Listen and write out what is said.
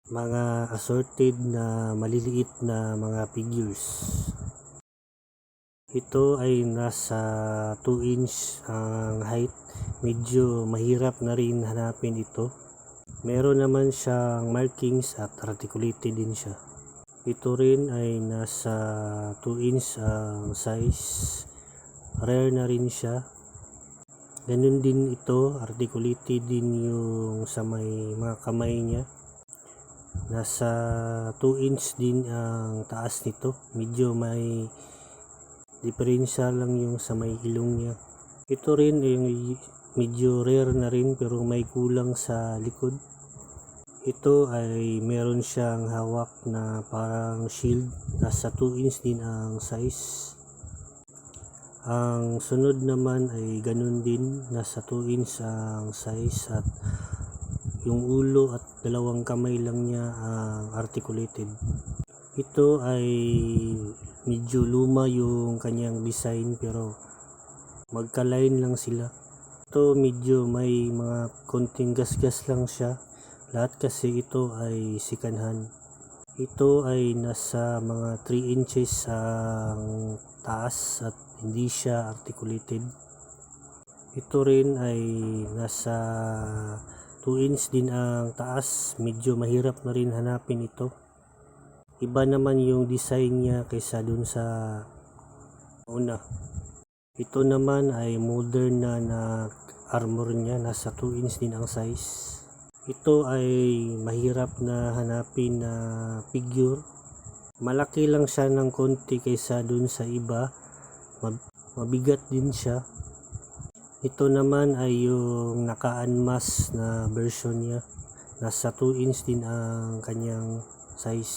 mga assorted na maliliit na mga figures. Ito ay nasa 2 inch ang height. Medyo mahirap na rin hanapin ito. Meron naman siyang markings at articulated din siya. Ito rin ay nasa 2 inch ang size. Rare na rin siya. Ganun din ito, articulated din yung sa may mga kamay niya. Nasa 2 inch din ang taas nito. Medyo may diferensya lang yung sa may ilong niya. Ito rin ay medyo rare na rin pero may kulang sa likod. Ito ay meron siyang hawak na parang shield. Nasa 2 inch din ang size. Ang sunod naman ay ganun din, nasa 2 inch ang size at yung ulo at dalawang kamay lang niya ang articulated. Ito ay medyo luma yung kanyang design pero magka-line lang sila. Ito medyo may mga konting gasgas lang siya. Lahat kasi ito ay second hand. Ito ay nasa mga 3 inches ang taas at hindi siya articulated. Ito rin ay nasa 2 inch din ang taas. Medyo mahirap na rin hanapin ito. Iba naman yung design niya kaysa dun sa una. Ito naman ay modern na armor niya. Nasa 2 inch din ang size. Ito ay mahirap na hanapin na figure. Malaki lang siya ng konti kaysa dun sa iba. Mabigat din siya. Ito naman ay yung naka-unmask na version niya. Nasa 2 inch din ang kanyang size.